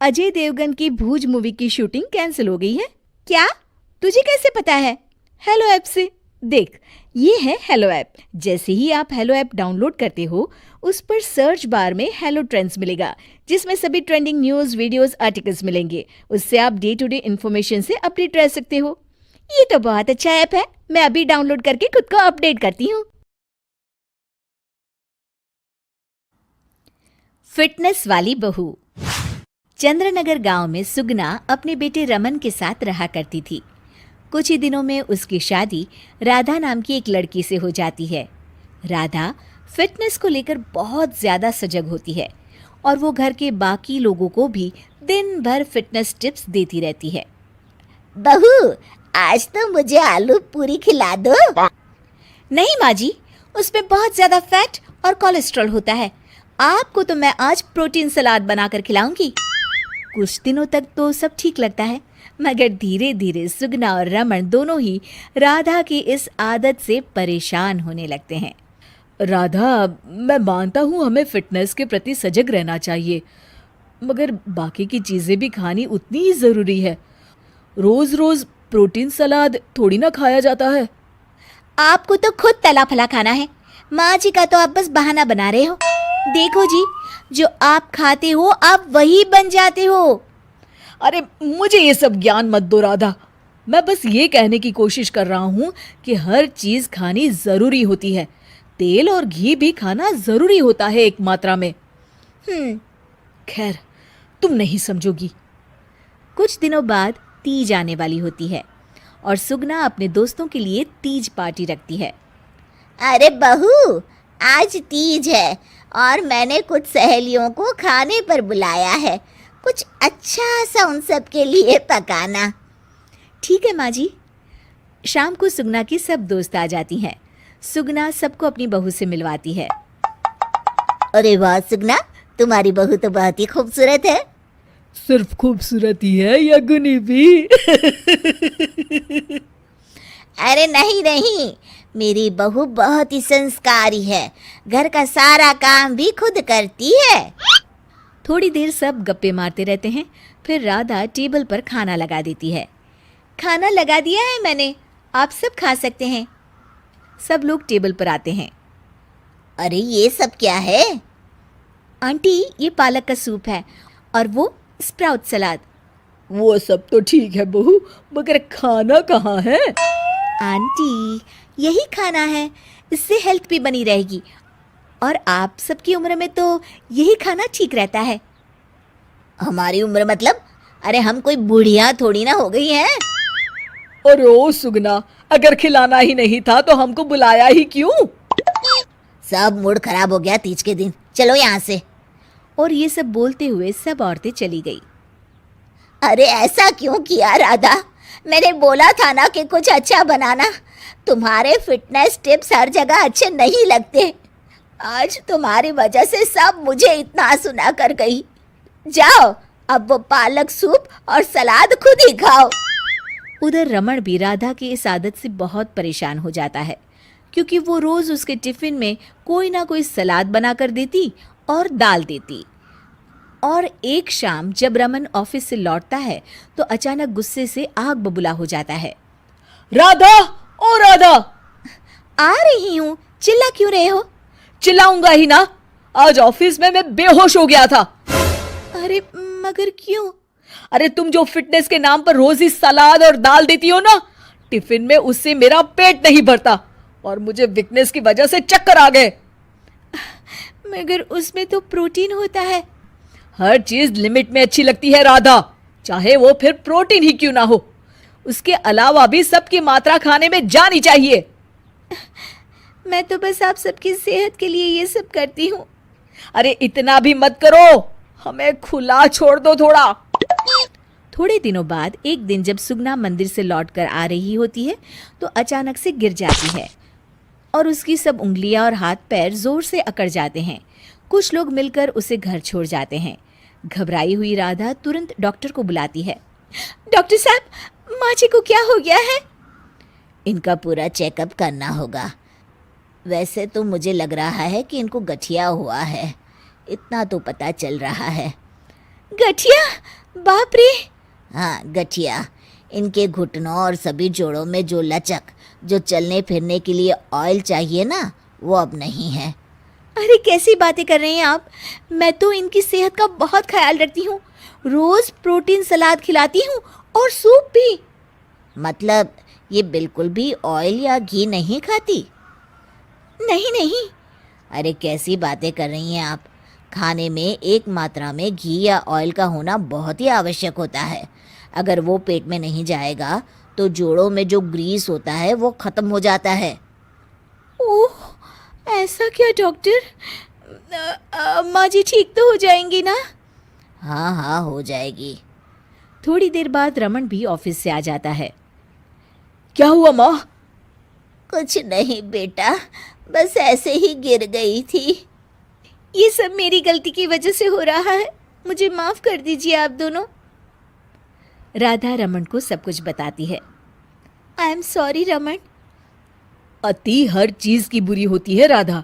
अजय देवगन की भूज मूवी की shooting cancel हो गई है। क्या? तुझे कैसे पता है? हेलो ऐप से देख, ये है हेलो ऐप। जैसे ही आप हेलो ऐप डाउनलोड करते हो, उस पर सर्च बार में हेलो ट्रेंड्स मिलेगा, जिसमें सभी ट्रेंडिंग न्यूज, वीडियोस, आर्टिकल्स मिलेंगे। उससे आप डे टू डे इन्फॉर्मेशन से अपडेट रह सकते हो। ये तो बहुत अच्छा ऐप है। मैं अभी डाउनलोड करके खुद को अपडेट करती हूँ। फिटनेस वाली बहू। चंद्रनगर गांव में सुगना अपने बेटे रमन के साथ रहा करती थी। कुछ ही दिनों में उसकी शादी राधा नाम की एक लड़की से हो जाती है। राधा फिटनेस को लेकर बहुत ज्यादा सजग होती है और वो घर के बाकी लोगों को भी दिन भर फिटनेस टिप्स देती रहती है। बहू, आज तो मुझे आलू पूरी खिला दो। नहीं माँ जी, उसमें बहुत ज्यादा फैट और कोलेस्ट्रॉल होता है। आपको तो मैं आज प्रोटीन सलाद बनाकर खिलाऊंगी। कुछ दिनों तक तो सब ठीक लगता है, मगर धीरे धीरे सुगना और रमन दोनों ही राधा की इस आदत से परेशान होने लगते हैं। राधा, मैं मानता हूँ हमें फिटनेस के प्रति सजग रहना चाहिए, मगर बाकी की चीजें भी खानी उतनी ही जरूरी है। रोज रोज प्रोटीन सलाद थोड़ी ना खाया जाता है। आपको तो खुद तला फला खाना है। माँ जी का तो आप बस बहाना बना रहे हो। देखो जी, जो आप खाते हो आप वही बन जाते हो। अरे मुझे ये सब ज्ञान मत दो राधा। मैं बस ये कहने की कोशिश कर रहा हूँ कि हर चीज खानी जरूरी होती है। तेल और घी भी खाना जरूरी होता है एक मात्रा में। खैर, तुम नहीं समझोगी। कुछ दिनों बाद तीज आने वाली होती है और सुगना अपने दोस्तों के लिए तीज पार्टी रखती है। अरे बहू, आज तीज है और मैंने कुछ सहेलियों को खाने पर बुलाया है। कुछ अच्छा सा उन सब के लिए पकाना। ठीक है माँ जी। शाम को सुगना की सब दोस्त आ जाती हैं। सुगना सबको अपनी बहू से मिलवाती है। अरे वाह सुगना, तुम्हारी बहू तो बहुत ही खूबसूरत है। सिर्फ खूबसूरत ही है या गुनी भी? अरे नहीं नहीं, मेरी बहू बहुत ही संस्कारी है। घर का सारा काम भी खुद करती है। थोड़ी देर सब गप्पे मारते रहते हैं। फिर राधा टेबल पर खाना लगा देती है। खाना लगा दिया है मैंने, आप सब खा सकते हैं। सब लोग टेबल पर आते हैं। अरे ये सब क्या है? आंटी, ये पालक का सूप है और वो स्प्राउट सलाद। वो सब तो ठीक है बहू, मगर खाना कहाँ है? आंटी, यही खाना है, इससे हेल्थ भी बनी रहेगी और आप सबकी उम्र में तो यही खाना ठीक रहता है। हमारी उम्र मतलब? अरे हम कोई बुढ़िया थोड़ी ना हो गई हैं। अरे ओ सुगना, अगर खिलाना ही नहीं था तो हमको बुलाया ही क्यों? सब मूड खराब हो गया तीज के दिन, चलो यहाँ से। और ये सब बोलते हुए सब औरतें चली गई। अरे ऐसा क्यों किया राधा? मैंने बोला था ना कि कुछ अच्छा बनाना। तुम्हारे फिटनेस टिप्स हर जगह अच्छे नहीं लगते। आज तुम्हारी वजह से सब मुझे इतना सुना कर गई। जाओ, अब वो पालक सूप और सलाद खुद ही खाओ। उधर रमन भी राधा की इस आदत से बहुत परेशान हो जाता है, क्योंकि वो रोज उसके टिफिन में कोई ना कोई सलाद बना कर देती और दाल देती। और एक शाम जब रमन ऑफिस से लौटता है तो अचानक गुस्से से आग बबूला हो जाता है। राधा, ओ राधा! आ रही हूँ, चिल्ला क्यों रहे हो? चिल्लाऊंगा ही ना, आज ऑफिस में मैं बेहोश हो गया था। अरे मगर क्यों? अरे तुम जो फिटनेस के नाम पर रोज ही सलाद और दाल देती हो ना, टिफिन में उससे मेरा पेट नहीं भरता और मुझे वीकनेस की वजह से चक्कर आ गए। मगर उसमें तो प्रोटीन होता है। हर चीज लिमिट में अच्छी लगती है राधा, चाहे वो फिर प्रोटीन ही क्यों ना हो। उसके अलावा भी सबकी मात्रा खाने में जानी चाहिए। मैं तो बस आप सबकी सेहत के लिए ये सब करती हूँ। अरे इतना भी मत करो, हमें खुला छोड़ दो थोड़ा। थोड़े दिनों बाद एक दिन जब सुगना मंदिर से लौटकर आ रही होती है तो अचानक से गिर जाती है और उसकी सब उंगलियां और हाथ पैर जोर से अकड़ जाते हैं। कुछ लोग मिलकर उसे घर छोड़ जाते हैं। घबराई हुई राधा तुरंत डॉक्टर को बुलाती है। डॉक्टर साहब, माँ जी को क्या हो गया है? इनका पूरा चेकअप करना होगा। वैसे तो मुझे लग रहा है कि इनको गठिया हुआ है, इतना तो पता चल रहा है। गठिया, बाप रे। हाँ, गठिया। इनके घुटनों और सभी जोड़ों में जो लचक, जो चलने फिरने के लिए ऑयल चाहिए ना, वो अब नहीं है। अरे कैसी बातें कर रहे हैं आप। मैं तो इनकी सेहत का बहुत ख्याल रखती हूँ, रोज प्रोटीन सलाद खिलाती हूँ और सूप भी। मतलब ये बिल्कुल भी ऑयल या घी नहीं खाती? नहीं नहीं। अरे कैसी बातें कर रही हैं आप। खाने में एक मात्रा में घी या ऑयल का होना बहुत ही आवश्यक होता है। अगर वो पेट में नहीं जाएगा तो जोड़ों में जो ग्रीस होता है वो खत्म हो जाता है। ओह, ऐसा क्या डॉक्टर? माँ जी ठीक तो हो जाएंगी ना? हाँ हाँ, हो जाएगी। थोड़ी देर बाद रमन भी ऑफिस से आ जाता है। क्या हुआ माँ? कुछ नहीं बेटा, बस ऐसे ही गिर गई थी। ये सब मेरी गलती की वजह से हो रहा है, मुझे माफ कर दीजिए आप दोनों। राधा रमन को सब कुछ बताती है। I am sorry Raman. अति हर चीज की बुरी होती है राधा,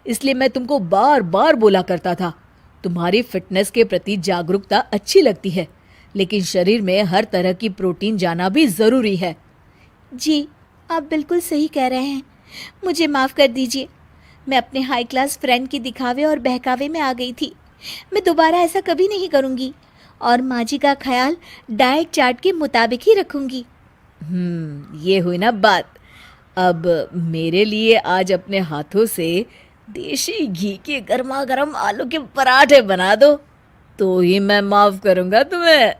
इसलिए मैं तुमको बार बार बोला करता था। तुम्हारी फिटनेस के प्रति जागरूकता अच्छी लगती है, लेकिन शरीर में हर तरह की प्रोटीन जाना भी जरूरी है। जी, आप बिल्कुल सही कह रहे हैं, मुझे माफ कर दीजिए। मैं अपने हाई क्लास फ्रेंड की दिखावे और बहकावे में आ गई थी। मैं दोबारा ऐसा कभी नहीं करूँगी और माँ जी का ख्याल डाइट चार्ट के मुताबिक ही रखूँगी। ये हुई ना बात। अब मेरे लिए आज अपने हाथों से देशी घी के गर्मा गर्म आलू के पराठे बना दो, तो ही मैं माफ करूँगा तुम्हें।